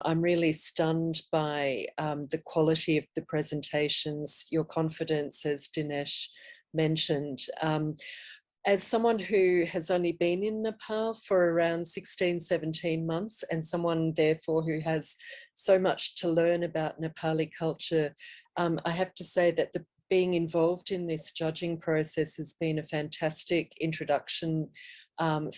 I'm really stunned by the quality of the presentations, your confidence, as Dinesh mentioned. As someone who has only been in Nepal for around 16, 17 months, and someone therefore who has so much to learn about Nepali culture, I have to say that being involved in this judging process has been a fantastic introduction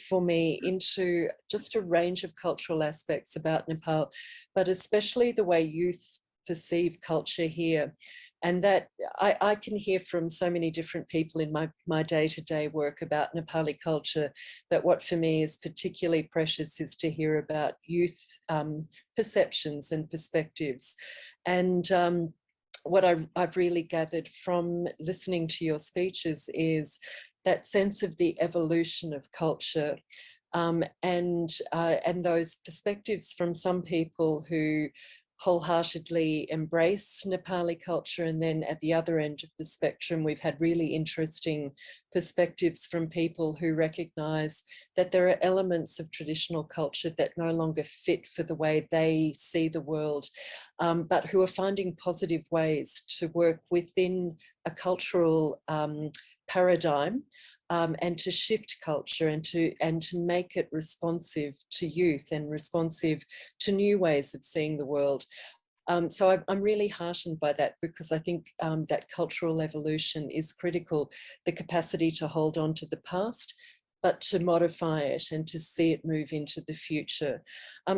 for me into just a range of cultural aspects about Nepal, but especially the way youth perceive culture here. And that I can hear from so many different people in my day-to-day work about Nepali culture, that what for me is particularly precious is to hear about youth perceptions and perspectives. And what I've really gathered from listening to your speeches is that sense of the evolution of culture, and those perspectives from some people who wholeheartedly embrace Nepali culture. And then at the other end of the spectrum, we've had really interesting perspectives from people who recognize that there are elements of traditional culture that no longer fit for the way they see the world, but who are finding positive ways to work within a cultural paradigm, and to shift culture and to make it responsive to youth and responsive to new ways of seeing the world. So I'm really heartened by that, because I think that cultural evolution is critical, the capacity to hold on to the past, but to modify it and to see it move into the future.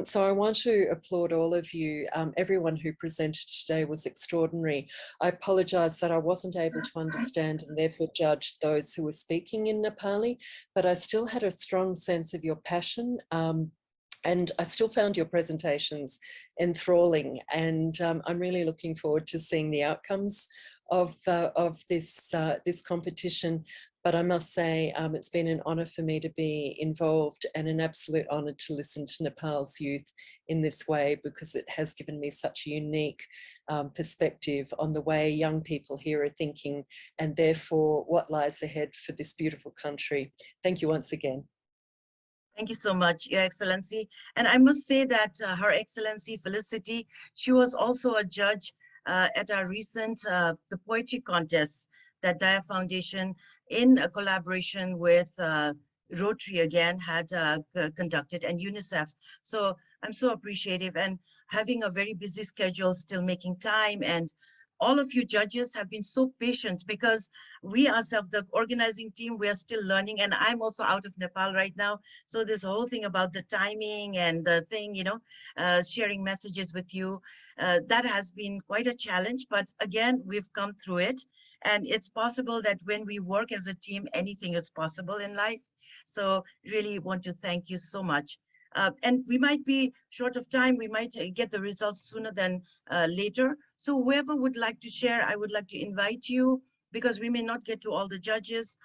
So I want to applaud all of you. Everyone who presented today was extraordinary. I apologize that I wasn't able to understand and therefore judge those who were speaking in Nepali, but I still had a strong sense of your passion. And I still found your presentations enthralling, and I'm really looking forward to seeing the outcomes of this competition. But I must say, it's been an honour for me to be involved, and an absolute honour to listen to Nepal's youth in this way, because it has given me such a unique perspective on the way young people here are thinking, and therefore what lies ahead for this beautiful country. Thank you once again. Thank you so much, Your Excellency. And I must say that Her Excellency Felicity, she was also a judge at our recent the poetry contest that Daya Foundation, in a collaboration with Rotary again, had conducted, and UNICEF. So I'm so appreciative, and having a very busy schedule, still making time. And all of you judges have been so patient, because we ourselves, the organizing team, we are still learning. And I'm also out of Nepal right now. So this whole thing about the timing and the thing, sharing messages with you, that has been quite a challenge. But again, we've come through it. And it's possible that when we work as a team, anything is possible in life. So really want to thank you so much. And we might be short of time. We might get the results sooner than later. So whoever would like to share, I would like to invite you, because we may not get to all the judges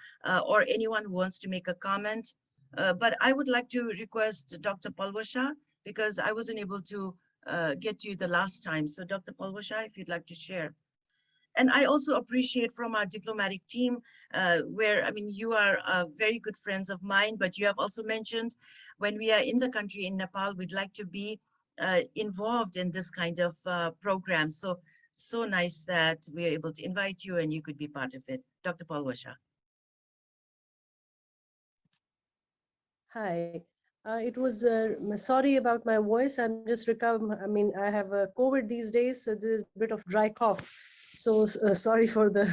or anyone who wants to make a comment. But I would like to request Dr. Palwasha, because I wasn't able to get to you the last time. So Dr. Palwasha, if you'd like to share. And I also appreciate from our diplomatic team, where, I mean, you are very good friends of mine, but you have also mentioned, when we are in the country in Nepal, we'd like to be involved in this kind of program. So nice that we are able to invite you and you could be part of it. Dr. Palwasha. Hi. It was, sorry about my voice. I'm just recovering. I mean, I have COVID these days, so there's a bit of dry cough. So sorry for the.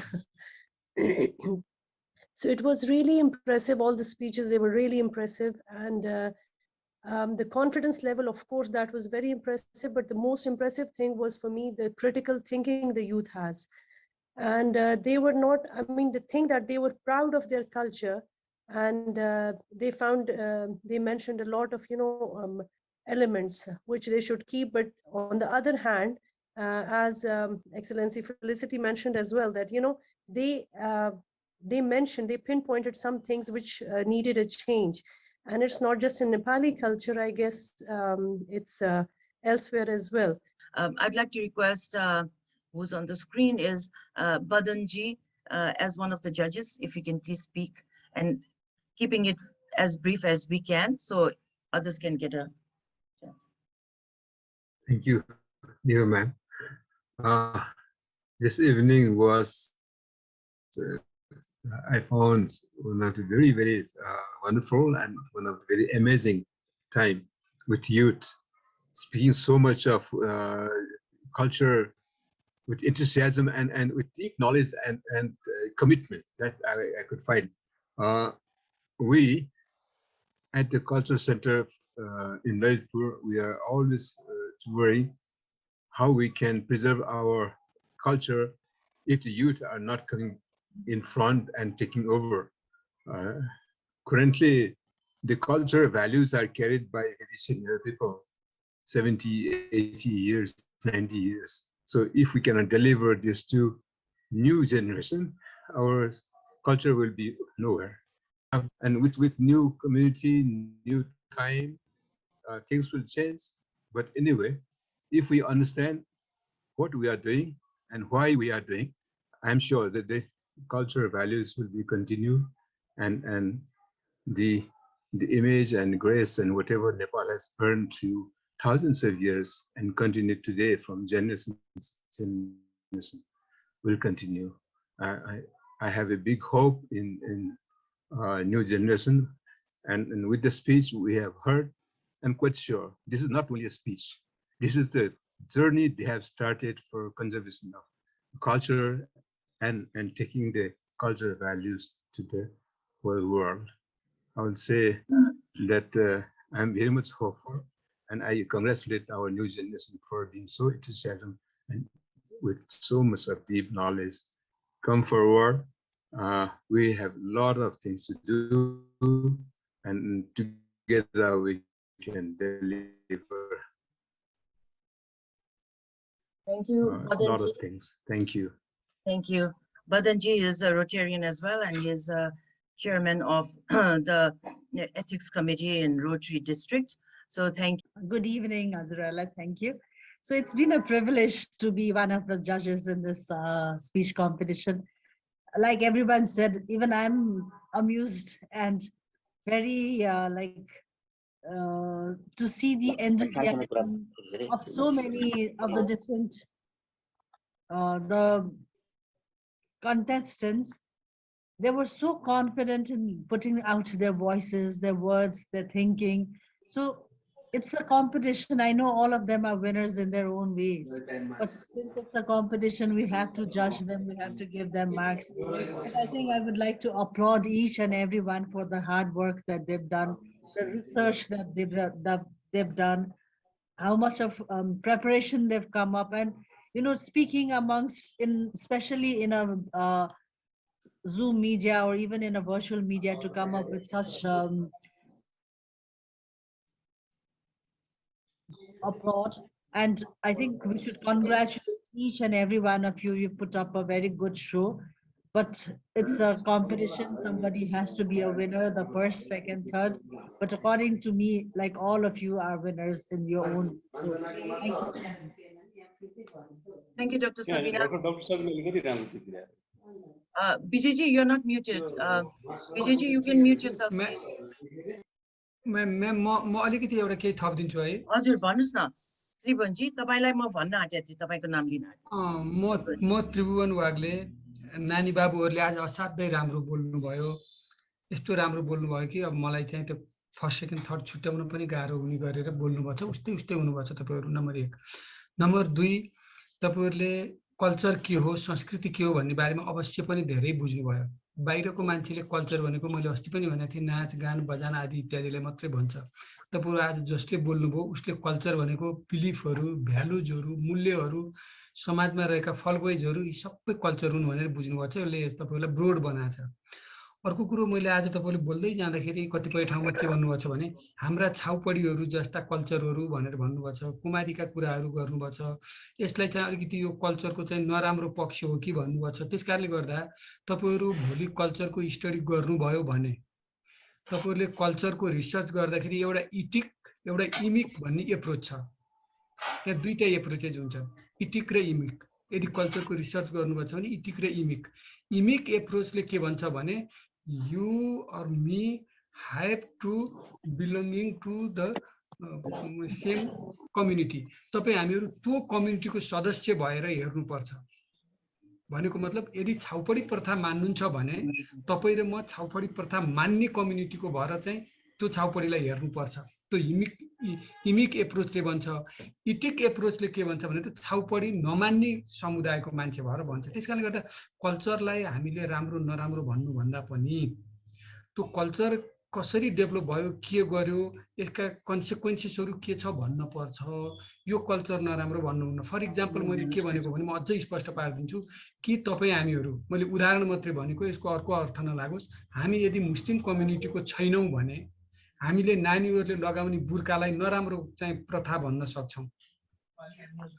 So it was really impressive. All the speeches, they were really impressive. And the confidence level, of course, that was very impressive. But the most impressive thing was for me, the critical thinking the youth has. And they were not, I mean, the thing that they were proud of their culture. And they found, they mentioned a lot of, elements which they should keep. But on the other hand, as Excellency Felicity mentioned as well, that, they mentioned, they pinpointed some things which needed a change. And it's not just in Nepali culture, I guess it's elsewhere as well. I'd like to request who's on the screen is Badanji as one of the judges, if you can please speak, and keeping it as brief as we can so others can get a chance. Thank you, dear man. This evening was, I found one of the very wonderful and one of the very amazing time with youth, speaking so much of culture with enthusiasm and with deep knowledge and commitment that I could find. We at the Culture Center in Lalitpur, we are always worrying how we can preserve our culture if the youth are not coming in front and taking over. Uh, Currently, the cultural values are carried by very senior people, 70, 80 years, 90 years. So if we cannot deliver this to new generation, our culture will be nowhere. And with new community, new time, things will change. But anyway, if we understand what we are doing and why we are doing, I'm sure that the cultural values will be continued and the image and grace and whatever Nepal has earned through thousands of years and continue today from generation to generation will continue. I have a big hope in new generation, and with the speech we have heard, I'm quite sure this is not only a speech. This is the journey they have started for conservation of culture and taking the cultural values to the whole world. I would say that I'm very much hopeful, and I congratulate our new generation for being so enthusiastic and with so much of deep knowledge. Come forward. We have a lot of things to do, and together we can deliver Thank you, a lot of things. Thank you. Thank you. Badanji is a Rotarian as well, and he is a chairman of the Ethics Committee in Rotary District. So thank you. Good evening, Azraella. Thank you. So it's been a privilege to be one of the judges in this speech competition. Like everyone said, even I'm amused and very to see the enthusiasm of so many of the different the contestants. They were so confident in putting out their voices, their words, their thinking. So it's a competition. I know all of them are winners in their own ways. But since it's a competition, we have to judge them, we have to give them marks. And I think I would like to applaud each and everyone for the hard work that they've done, the research that they've done, how much of preparation they've come up. And, you know, speaking amongst, especially in a Zoom media or even in a virtual media, to come up with such applaud. And I think we should congratulate each and every one of you. You put up a very good show, but it's a competition. Somebody has to be a winner, the first, second, third. But according to me, like all of you are winners in your own. So thank you so much. Thank you, Dr. Sabina. Vijayji, you're not muted. Vijayji, you can mute yourself, please. म अलिकति एउटा केही थपिदिन्छु है हजुर भन्नुस् न त्रिभुवनजी तपाईलाई म भन्न आँटेको थिएँ तपाईको नाम लिन म त्रिभुवन वागले नानी बाबुहरूले आज असाध्यै राम्रो बोल्नु भयो यस्तो राम्रो बोल्नु भयो कि अब मलाई चाहिँ त्यो फर्स्ट सेकेन्ड थर्ड छुट्याउन पनि गाह्रो हुने गरेर बोल्नु भछ उस्तै हुनुभछ तपाईहरु नम्बर 1 नम्बर 2 तपाईहरुले कल्चर के हो संस्कृति के हो भन्ने बारेमा अवश्य पनि धेरै बुझ्नु भयो बाहिरको मान्छेले कल्चर भनेको मैले अस्ति पनि भनेको थिएँ नाच गान बजान आदि इत्यादिले मात्रै भन्छ तपाईहरु आज जसले बोल्नुभयो उसले कल्चर भनेको बिलिफहरु भ्यालुजहरु मूल्यहरु समाजमा रहेका फलगोइजहरु यी सबै कल्चर हुन् भनेर बुझ्नु भएको छ यसले तपाईहरुलाई ब्रोड बनाछ अर्को कुरो मैले आज तपाईले बोल्दै जाँदाखेरि कतिपय ठाउँमा के भन्नुभएको छ भने हाम्रा छाउपडीहरु जस्ता कल्चरहरु भनेर भन्नुभएको छ कुमारीका कुराहरु गर्नुभएको छ यसलाई चाहिँ अलिकति यो कल्चरको चाहिँ नराम्रो पक्ष हो कि भन्नुभएको छ त्यसकारणले गर्दा तपाईहरु भोलि कल्चरको स्टडी गर्नुभयो भने तपाईहरुले कल्चरको रिसर्च गर्दाखेरि एउटा इटिक एउटा इमिक भन्ने एप्रोच छ त्यहाँ दुईटा एप्रोचेज हुन्छ इटिक र इमिक यदि कल्चरको रिसर्च गर्नुभएको छ भने इटिक र इमिक एप्रोचले के भन्छ भने you or me have to belonging to the same community, तपाईँ हामीहरू त्यो कम्युनिटीको सदस्य भएर हेर्नुपर्छ। भनेको मतलब यदि छाउपडी प्रथा मान्नुहुन्छ भने तपाईँ र म छाउपडी प्रथा मान्ने कम्युनिटीको भएर चाहिँ त्यो छाउपडीलाई हेर्नुपर्छ। त्यो इमिक एप्रोचले भन्छ, इटिक एप्रोचले के भन्छ भने त छाउपडी नमान्ने समुदायको मान्छे भएर भन्छ। त्यस कारणले गर्दा कल्चरलाई हामीले राम्रो नराम्रो भन्नुभन्दा पनि त्यो कल्चर कसरी डेभलप भयो, के गर्यो, यसका कन्सिक्वेन्सेसहरू के छ भन्न पर्छ। यो कल्चर नराम्रो भन्नुहुन्न। फर इक्जाम्पल मैले के भनेको भने म अझै स्पष्ट पारिदिन्छु कि तपाईँ हामीहरू, मैले उदाहरण मात्रै भनेको, यसको अर्को अर्थ नलागोस्। हामी यदि मुस्लिम कम्युनिटीको छैनौँ भने हामीले नानीहरूले लगाउने बुर्कालाई नराम्रो चाहिँ प्रथा भन्न सक्छौँ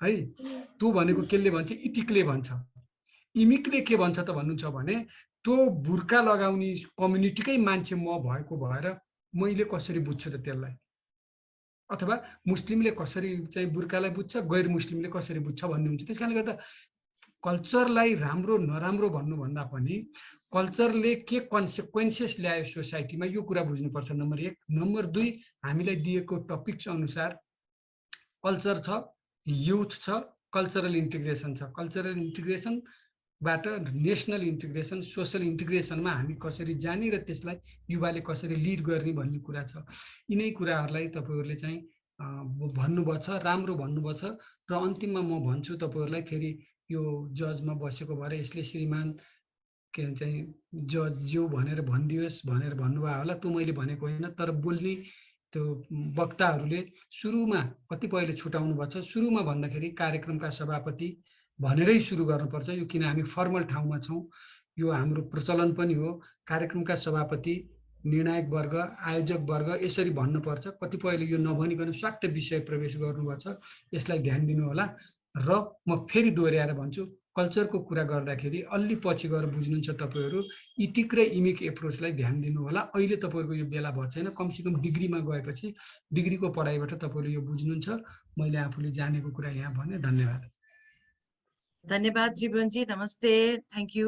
है। त्यो भनेको केले भन्छ, इटिकले भन्छ। इमिकले के भन्छ त भन्नुहुन्छ भने त्यो बुर्का लगाउने कम्युनिटीकै मान्छे म भएको भएर मैले कसरी बुझ्छु त त्यसलाई, अथवा मुस्लिमले कसरी चाहिँ बुर्कालाई बुझ्छ, गैर मुस्लिमले कसरी बुझ्छ भन्ने हुन्छ। त्यस कारणले गर्दा कल्चरलाई राम्रो नराम्रो भन्नुभन्दा पनि कल्चरले के कन्सिक्वेन्सेस ल्यायो सोसाइटीमा, यो कुरा बुझ्नुपर्छ, नम्बर 1। नम्बर 2, हामीलाई दिएको टपिक अनुसार कल्चर छ, युथ छ, कल्चरल इन्टिग्रेसन छ। कल्चरल इन्टिग्रेसन बाट नेसनल इन्टिग्रेसन, सोसल इन्टिग्रेसनमा हामी कसरी जाने र त्यसलाई युवाले कसरी लिड गर्ने भन्ने कुरा छ। यिनै कुराहरूलाई तपाईँहरूले चाहिँ भन्नुभएको छ, राम्रो भन्नुभएको छ। र अन्तिममा म भन्छु तपाईँहरूलाई, फेरि यो जजमा बसेको भएर यसले श्रीमान के चाहिँ जजज्यू भनेर भनिदियोस् भनेर भन्नुभयो होला, त्यो मैले भनेको होइन। तर बोल्ने त्यो वक्ताहरूले सुरुमा कतिपयले छुटाउनु भएको छ। सुरुमा भन्दाखेरि कार्यक्रमका सभापति भनेरै सुरु गर्नुपर्छ, यो किन हामी फर्मल ठाउँमा छौँ, यो हाम्रो प्रचलन पनि हो। कार्यक्रमका सभापति, निर्णायक वर्ग, आयोजक वर्ग यसरी भन्नुपर्छ। कतिपयले यो नभनिकन स्वाट्ट विषय प्रवेश गर्नुभएको छ, यसलाई ध्यान दिनु होला। र म फेरि दोहोऱ्याएर भन्छु, कल्चरको कुरा गर्दाखेरि अलि पछि गएर बुझ्नुहुन्छ तपाईँहरू, इटिक र इमिक एप्रोचलाई ध्यान दिनु होला। अहिले तपाईँहरूको यो बेला भएको छैन, कमसेकम डिग्रीमा गएपछि डिग्रीको पढाइबाट तपाईँहरू यो बुझ्नुहुन्छ। मैले आफूले जानेको कुरा यहाँ भने। धन्यवाद। धन्यवाद त्रिभुवनजी, नमस्ते, थ्याङ्क यू।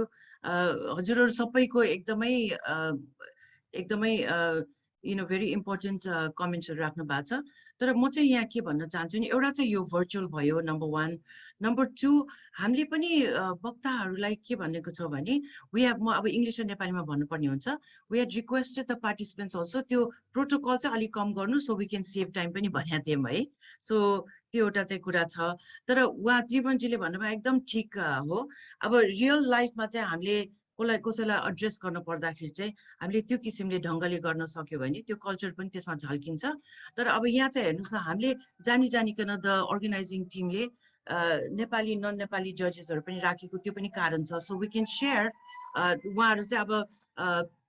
हजुरहरू सबैको एकदमै एकदमै भेरी इम्पोर्टेन्ट कमेन्ट्सहरू राख्नु भएको छ। तर म चाहिँ यहाँ के भन्न चाहन्छु नि, एउटा चाहिँ यो भर्चुअल भयो नम्बर 1। नम्बर 2, हामीले पनि वक्ताहरूलाई के भनेको छ भने म अब इङ्ग्लिस र नेपालीमा भन्नुपर्ने हुन्छ, we had requested the participants also, त्यो प्रोटोकल चाहिँ अलिक कम गर्नु, so we can save time पनि भनेको थियौँ है। सो त्यो एउटा चाहिँ कुरा छ। तर उहाँ त्रिभुवनजीले भन्नुभयो एकदम ठिक हो। अब रियल लाइफमा चाहिँ हामीले कसैलाई एड्रेस गर्नु पर्दाखेरि चाहिँ हामीले त्यो किसिमले ढङ्गले गर्न सक्यो भने त्यो कल्चर पनि त्यसमा झल्किन्छ। तर अब यहाँ चाहिँ हेर्नुहोस् न, हामीले जानिकन द अर्गनाइजिङ टिमले नेपाली नन नेपाली जजेसहरू पनि राखेको, त्यो पनि कारण छ। So we can share. उहाँहरू चाहिँ अब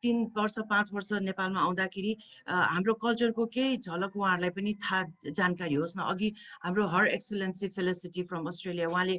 3 वर्ष 5 वर्ष नेपालमा आउँदाखेरि हाम्रो कल्चरको केही झलक उहाँहरूलाई पनि थाहा जानकारी होस् न। अघि हाम्रो हर एक्सलेन्सी फेलिसिटी फ्रम अस्ट्रेलिया, उहाँले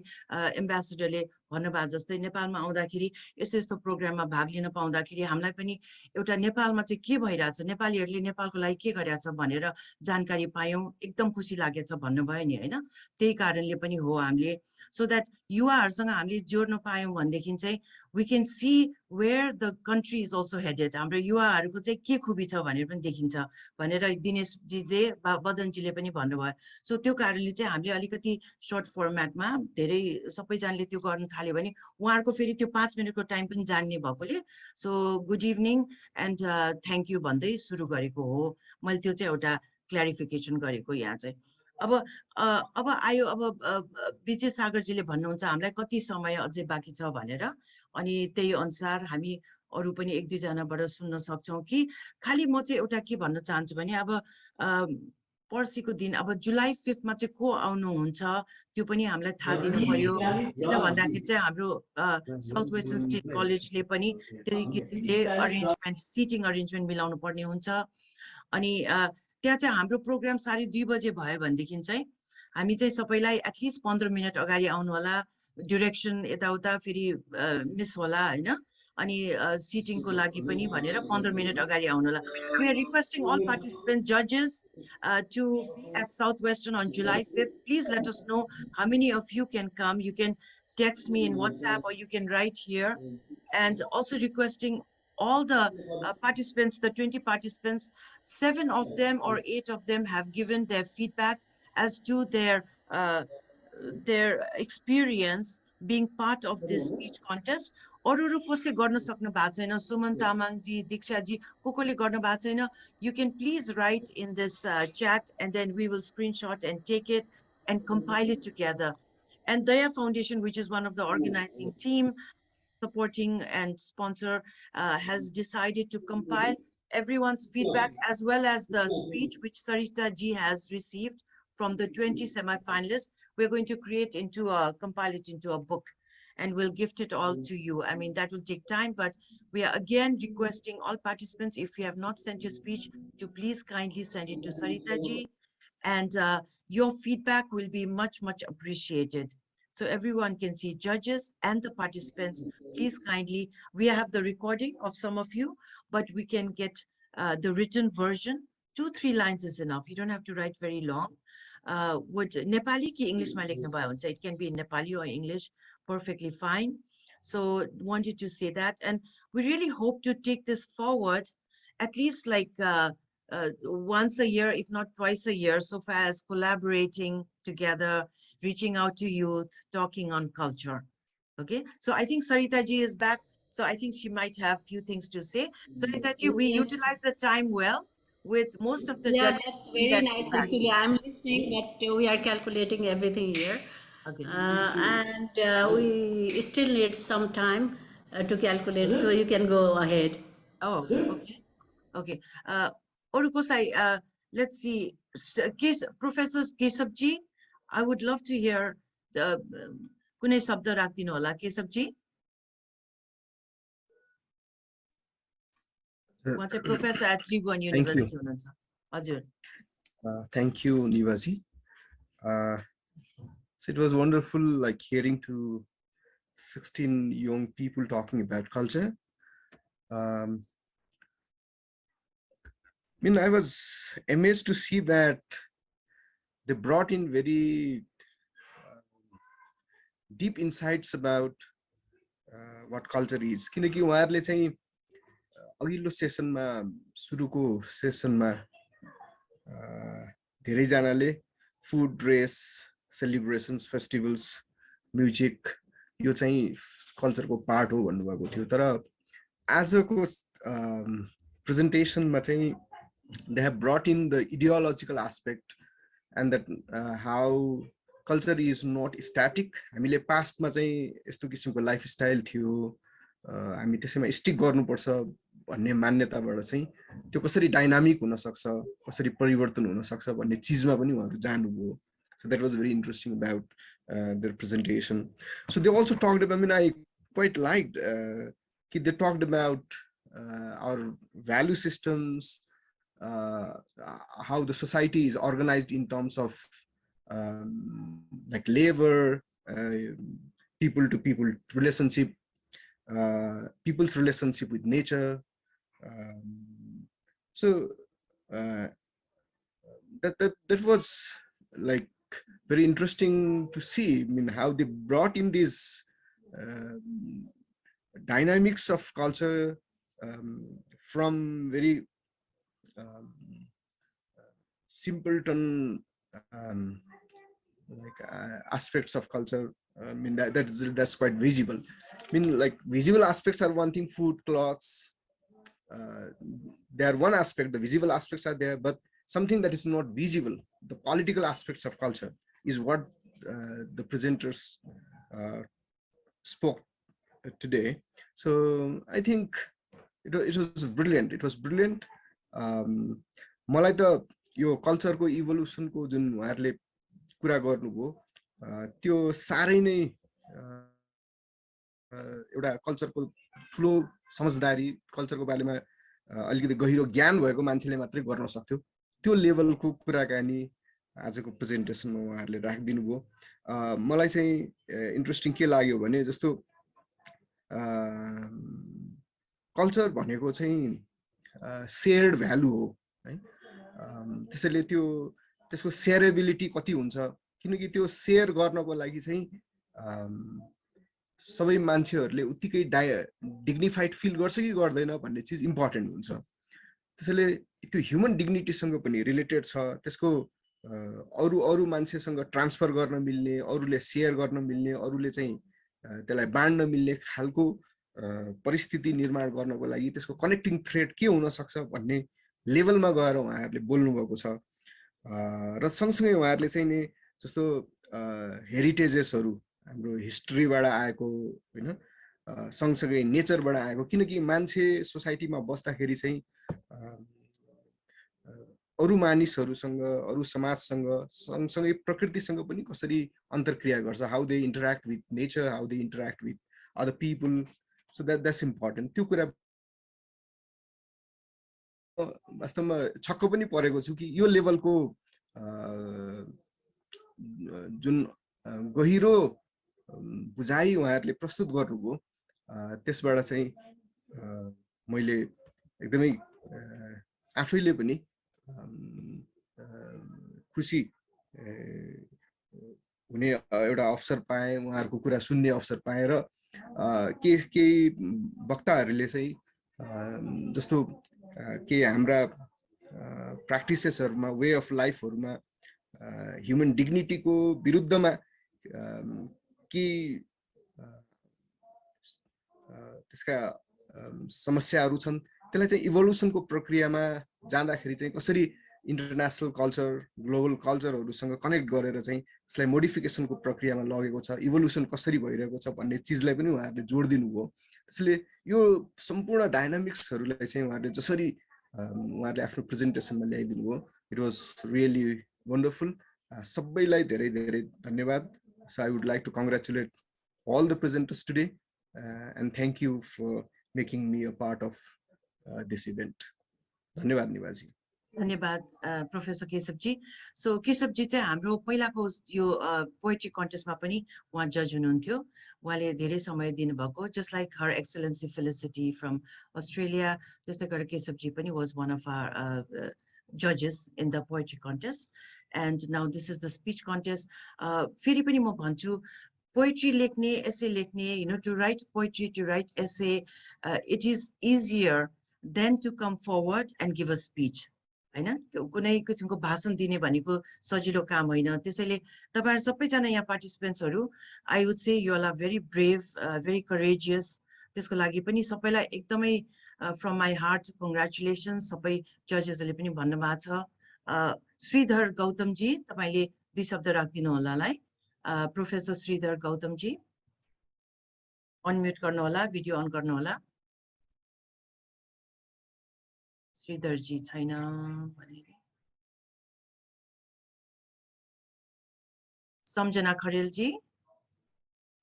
एम्बेसडरले भन्नुभयो जस्तै नेपालमा आउँदाखेरि यस्तो यस्तो प्रोग्राममा भाग लिन पाउँदाखेरि हामीलाई पनि एउटा नेपालमा चाहिँ के भइरहेछ, नेपालीहरूले नेपालको लागि के गरिरहेछ भनेर जानकारी पायौँ, एकदम खुसी लागेछ भन्नुभयो नि होइन। त्यही कारणले पनि हो हामीले, सो द्याट युवाहरूसँग हामीले जोड्न पायौँ भनेदेखि चाहिँ we can see where the country is also headed. हाम्रो युवाहरूको चाहिँ के खुबी छ भनेर पनि देखिन्छ भनेर दिनेशजीले बदनजीले पनि भन्नुभयो। सो त्यो कारणले चाहिँ हामीले अलिकति सर्ट फर्मेटमा धेरै सबैजनाले त्यो गर्न थाल्यो भने उहाँहरूको फेरि त्यो 5 मिनटको टाइम पनि जान्ने भएकोले so good evening and thank you भन्दै सुरु गरेको हो। मैले त्यो चाहिँ एउटा क्ल्यारिफिकेसन गरेको यहाँ चाहिँ। अब आयो, अब विजय सागरजीले भन्नुहुन्छ हामीलाई कति समय अझै बाँकी छ भनेर, अनि त्यही अनुसार हामी अरू पनि 1-2 जनाबाट सुन्न सक्छौँ कि खालि म चाहिँ एउटा के भन्न चाहन्छु भने अब पर्सिको दिन अब जुलाई 5 मा चाहिँ को आउनुहुन्छ त्यो पनि हामीलाई थाहा दिनु पर्यो। किन भन्दाखेरि चाहिँ हाम्रो साउथ वेस्टर्न स्टेट कलेजले पनि त्यही किसिमले अरेन्जमेन्ट, सिटिङ अरेन्जमेन्ट मिलाउनु पर्ने हुन्छ। अनि त्यहाँ चाहिँ हाम्रो प्रोग्राम 2:30 बजे भयो भनेदेखि चाहिँ हामी चाहिँ सबैलाई एटलिस्ट 15 मिनट अगाडि आउनु होला। डिरेक्सन यताउता फेरि मिस होला होइन। अनि सिटिङको लागि पनि भनेर 15 मिनट अगाडि आउनु होला। We are requesting all participant judges to be at Southwestern on July 5th. Please let us know how many of you can come. You can text me in WhatsApp or you can write here. And also requesting all the participants, the 20 participants, 7 of them or 8 of them have given their feedback as to their experience being part of this speech contest. अरू कसले गर्न सक्नु भएको छैन, सुमन तामाङ जी, दीक्षा जी, कोले गर्न भएको छैन, you can please write in this chat, and then we will screenshot and take it and compile it together. And Daya Foundation, which is one of the organizing team supporting and sponsor, has decided to compile everyone's feedback as well as the speech which Sarita ji has received from the 20 semi-finalists. We're going to compile it into a book, and we'll gift it all to you. I mean, that will take time, but we are again requesting all participants, if you have not sent your speech, to please kindly send it to Sarita ji, and your feedback will be much, much appreciated. So everyone can see, judges and the participants, please kindly, we have the recording of some of you, but we can get the written version. 2-3 lines is enough. You don't have to write very long. Would Nepali ki English ma lekhnu bhayo huncha, it can be in Nepali or English, perfectly fine. So wanted to say that, and we really hope to take this forward at least like once a year, if not twice a year, so far as collaborating together, reaching out to youth, talking on culture. Okay, so I think Sarita ji is back, so I think she might have few things to say. Sarita ji, we utilize the time well with most of the judges. That's very nice actually. I'm listening, but we are calculating everything here. Okay. And we still need some time to calculate, so you can go ahead. Oh, okay. Okay. Let's see. Professor Kesab ji, I would love to hear the Kunai Sabda Rakdino Hola, Kesab ji. Once a professor at Tribhuvan University. Thank you, Nivaji. So it was wonderful, like hearing to 16 young people talking about culture. I mean, I was amazed to see that they brought in very deep insights about what culture is. किनकि उहाँहरूले चाहिँ अघिल्लो सेसनमा सुरुको सेसनमा धेरैजनाले food, dress, सेलिब्रेसन्स, festivals, music यो चाहिँ कल्चरको part हो भन्नुभएको थियो। तर आजको प्रेजेन्टेसनमा चाहिँ they have brought in the ideological aspect, and that how culture is not static. हामीले पास्टमा चाहिँ यस्तो किसिमको लाइफस्टाइल थियो, हामी त्यसैमा स्टिक गर्नुपर्छ भन्ने मान्यताबाट चाहिँ त्यो कसरी डाइनामिक हुन सक्छ, कसरी परिवर्तन हुन सक्छ भन्ने चीजमा पनि उहाँहरु जानुभयो। So that was very interesting about their presentation. So they also talked about, I mean, I quite liked they talked about our value systems, how the society is organized in terms of like labor, people to people relationship, people's relationship with nature. So that was like very interesting to see. I mean, how they brought in these dynamics of culture from very simpleton aspects of culture. I mean, that's quite visible. I mean, like visible aspects are one thing, food, clothes. They are one aspect. The visible aspects are there, but something that is not visible, the political aspects of culture, is what the presenters spoke today. So I think it was brilliant. It was brilliant. मलाई त यो कल्चरको इभोल्युसनको जुन उहाँहरुले कुरा गर्नुभयो त्यो सारै नै एउटा कल्चरको ठुलो समझदारी, कल्चरको बारेमा अलिकति गहिरो ज्ञान भएको मान्छेले मात्रै गर्न सक्थ्यो। त्यो लेभलको कुराकानी आजको प्रेजेन्टेसनमा उहाँहरुले राखिदिनु भयो। मलाई चाहिँ इन्ट्रेस्टिङ के लाग्यो भने जस्तो कल्चर भनेको चाहिँ शेयर्ड भ्यालु हो है। त्यसैले त्यसको शेयरेबिलिटी कति हुन्छ, किनकि त्यो शेयर गर्नको लागि चाहिँ सबै मान्छेहरूले उत्तिकै डिग्निफाइड फिल गर्छ कि गर्दैन भन्ने चिज इम्पोर्टेन्ट हुन्छ त्यसैले त्यो ह्युमन डिग्निटीसँग पनि रिलेटेड छ त्यसको अरू मान्छेसँग ट्रान्सफर गर्न मिल्ने अरूले सेयर गर्न मिल्ने अरूले चाहिँ त्यसलाई बाँड्न मिल्ने खालको परिस्थिति निर्माण गर्नको लागि त्यसको कनेक्टिङ थ्रेड के हुन सक्छ भन्ने लेभलमा गएर उहाँहरूले बोल्नु भएको छ र सँगसँगै उहाँहरूले चाहिँ नि जस्तो हेरिटेजेसहरू हाम्रो हिस्ट्रीबाट आएको हैन सँगसँगै नेचरबाट आएको किनकि मान्छे सोसाइटीमा बस्दाखेरि चाहिँ अरू मानिसहरूसँग अरू समाजसँग सँगसँगै प्रकृतिसँग पनि कसरी अन्तर्क्रिया गर्छ how they interact with nature how they interact with other people so that's important त्यो कुरा वास्तवमा छक्क पनि परेको छु कि यो लेभलको जुन गहिरो बुझाइ उहाँहरूले प्रस्तुत गर्नुभयो त्यसबाट चाहिँ मैले एकदमै आफैले पनि खुसी हुने एउटा अवसर पाएँ उहाँहरूको कुरा सुन्ने अवसर पाएँ र केही वक्ताहरूले चाहिँ जस्तो के हाम्रा प्र्याक्टिसेसहरूमा वे अफ लाइफहरूमा ह्युमन डिग्निटीको विरुद्धमा के त्यसका समस्याहरू छन् त्यसलाई चाहिँ इभोल्युसनको प्रक्रियामा जाँदाखेरि चाहिँ कसरी इन्टरनेसनल कल्चर ग्लोबल कल्चरहरूसँग कनेक्ट गरेर चाहिँ त्यसलाई मोडिफिकेसनको प्रक्रियामा लगेको छ इभोल्युसन कसरी भइरहेको छ भन्ने चिजलाई पनि उहाँहरूले जोड दिनुभयो त्यसले यो सम्पूर्ण डायनामिक्सहरूलाई चाहिँ उहाँहरूले जसरी उहाँहरूले आफ्नो प्रेजेन्टेसनमा ल्याइदिनु भयो इट वाज रियली वन्डरफुल सबैलाई धेरै धेरै धन्यवाद so I would like to congratulate all the presenters today and thank you for making me a part of this event. धन्यवाद निवाजी धन्यवाद प्रोफेसर केशवजी सो केशवजी चाहिँ हाम्रो पहिलाको यो पोएट्री कन्टेस्टमा पनि उहाँ जज हुनुहुन्थ्यो उहाँले धेरै समय दिनुभएको just like her excellency Felicity from Australia त्यस्तै गरेर केशवजी पनि was one of our judges in the poetry contest and now this is the speech contest फेरि पनि म भन्छु poetry लेख्ने essay लेख्ने to write poetry to write essay it is easier than to come forward and give a speech हैन कुनै किसिमको भाषण दिने भनेको सजिलो काम होइन त्यसैले तपाईहरु सबैजना यहाँ पार्टिसिपेन्ट्सहरु I would say you all are very brave very courageous त्यसको लागि पनि सबैलाई एकदमै from my heart congratulations सबै जजेसहरुले पनि भन्नुभएको छ श्रीधर गौतम जी तपाईले दुई शब्द राख्दिनु होला लाई प्रोफेसर श्रीधर गौतम जी अनम्युट गर्नु होला भिडियो अन गर्नु होला श्रीधर जी छैन भने सम्झना खरेल जी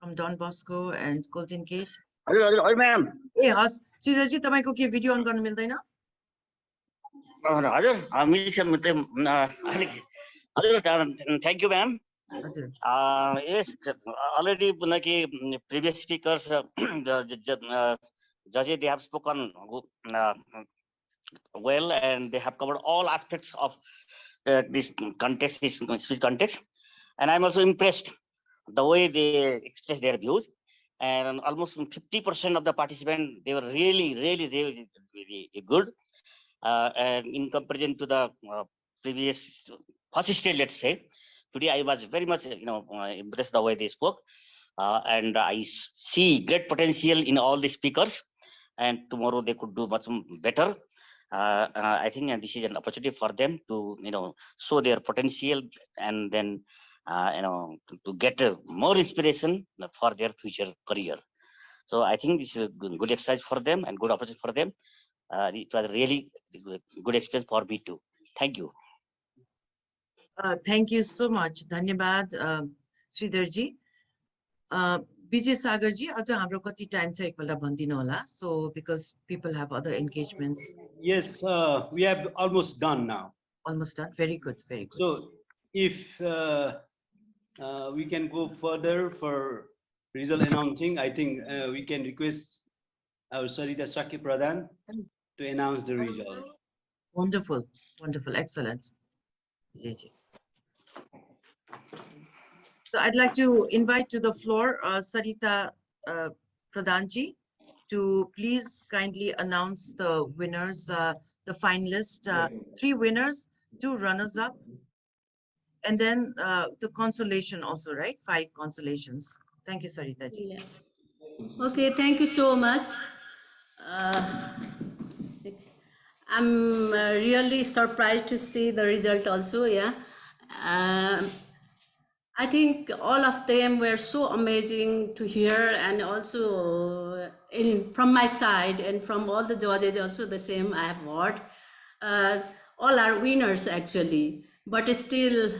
from Don Bosco and Golden Gate हजुर म्याम ए हस् श्रीधर जी तपाईको के भिडियो अन गर्न मिल्दैन हजुर मिल्छ हजुर thank you ma'am yes already previous speakers judges they have spoken well and they have covered all aspects of this contest this speech contest and I'm also impressed the way they express their views and almost 50% of the participants they were really good and in comparison to the previous first stage let's say today I was very much impressed the way they spoke and I see great potential in all the speakers and tomorrow they could do much better I think this is an opportunity for them to show their potential and then to get more inspiration for their future career so I think this is a good exercise for them and good opportunity for them it was a really good experience for me too thank you thank you so much धन्यवाद श्रीधर जी विजय सागर जी अझ हाम्रो कति time छ एकपल्ट भन्दिनु होला so because people have other engagements yes we have almost done now almost done very good so if we can go further for result announcing I think we can request our Sarita Saki Pradhan to announce the result wonderful excellent so I'd like to invite to the floor Sarita Pradhanji to please kindly announce the winners, the finalists, 3 winners, 2 runners-up, and then the consolation also, right? 5 consolations. Thank you, Sarita ji. Yeah. Okay, thank you so much. I'm really surprised to see the result also, yeah. I think all of them were so amazing to hear, and also from my side and from all the judges also the same I have heard. All are winners actually, but still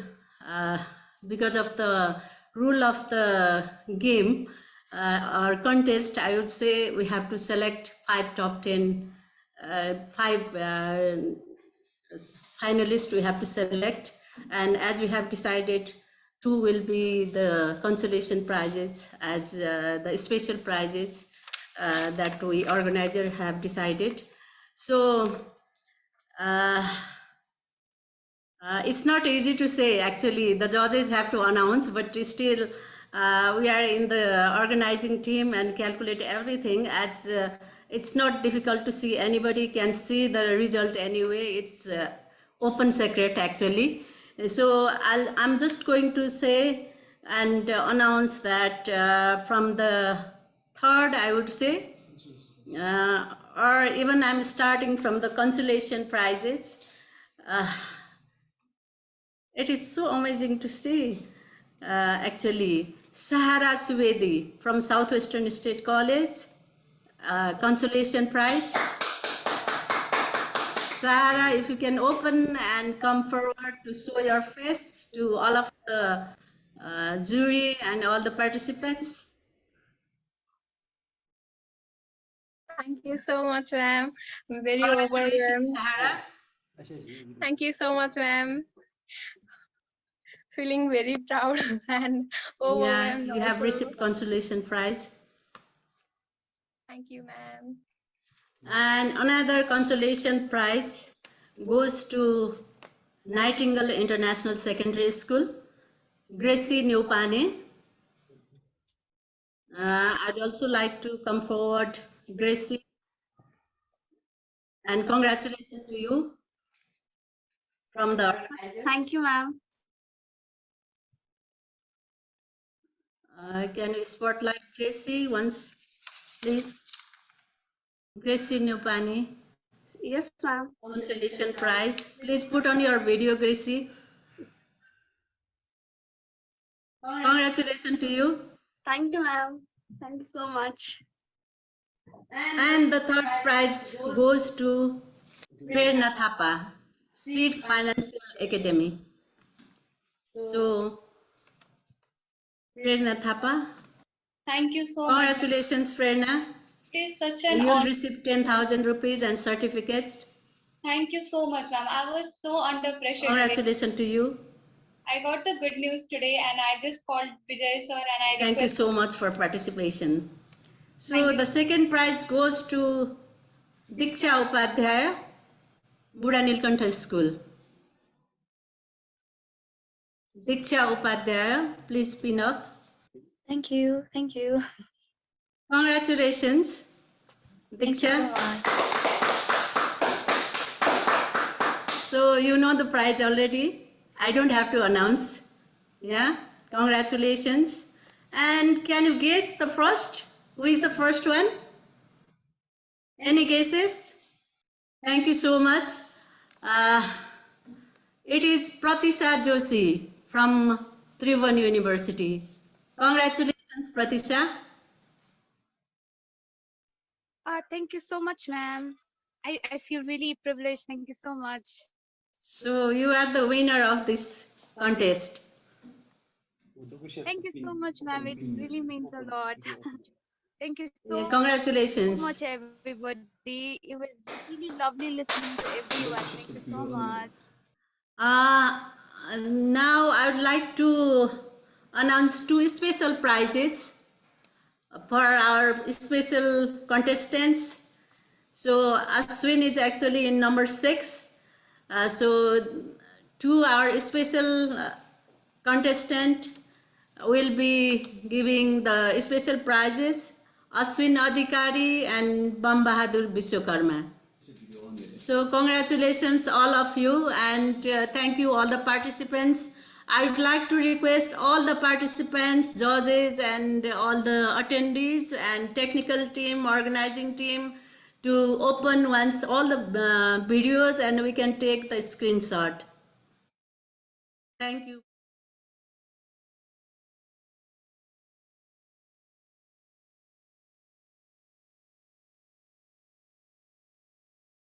because of the rule of the game or contest, I would say we have to select 5 top 10, 5 finalists we have to select, and as we have decided, 2 will be the consolation prizes as the special prizes that we organizer have decided. So it's not easy to say actually, the judges have to announce, but still we are in the organizing team and calculate everything. As it's not difficult to see, anybody can see the result anyway, it's open secret actually. So I'm just going to say and announce that from the 3rd, I would say, or even I'm starting from the consolation prizes. It is so amazing to see, actually. Sahara Subedi from Southwestern State College, consolation prize. Sahara, if you can open and come forward to show your face to all of the jury and all the participants. Thank you so much, ma'am. I'm very Congratulations, overwhelmed. Sahara. Thank you so much, ma'am. Feeling very proud and Yeah, overwhelmed you have also. received consolation prize. Thank you, ma'am. And another consolation prize goes to Nightingale International Secondary School, Gracie Newpane. I'd also like to come forward, Gracie, and congratulations to you from the organizer. Thank you, ma'am. Can you spotlight Gracie once, please? Gracie Newpane, Yes, ma'am. consolation prize. Please put on your video, Gracie. Congratulations to you. Thank you, ma'am. Thank you so much. And the 3rd prize goes to Prerna Thapa, Seed Financial Academy. So, Prerna Thapa, Thank you so much. congratulations, Prerna. It is such an You'll honor. receive 10,000 rupees and certificates. Thank you so much, ma'am. I was so under pressure today. Congratulations to you. I got the good news today and I just called Vijay sir and I Thank you request. so much for participation. So the second prize goes to Diksha Upadhyaya, Buddha Nilkantha School. Diksha Upadhyaya, please pin up. Thank you. Thank you. Congratulations, Thank you Diksha. so much. So you know the prize already. I don't have to announce. Yeah, congratulations. And can you guess the first? Who is the first one? Any guesses? Thank you so much. It is Pratisha Joshi from Tribhuvan University. Congratulations, Pratisha. Thank you so much, ma'am. I feel really privileged. Thank you so much. So you are the winner of this contest. Thank you so much, ma'am. It really means a lot. Thank you so much, Congratulations. everybody. It was really lovely listening to everyone. Thank you so much. Now I would like to announce 2 special prizes for our special contestants. So Ashwin is actually in number 6. So to our special contestant will be giving the special prizes. Ashwin Adhikari and Bam Bahadur Vishwakarma. So congratulations all of you, and thank you all the participants. I would like to request all the participants, judges and all the attendees and technical team, organizing team to open once all the videos and we can take the screenshot. Thank you.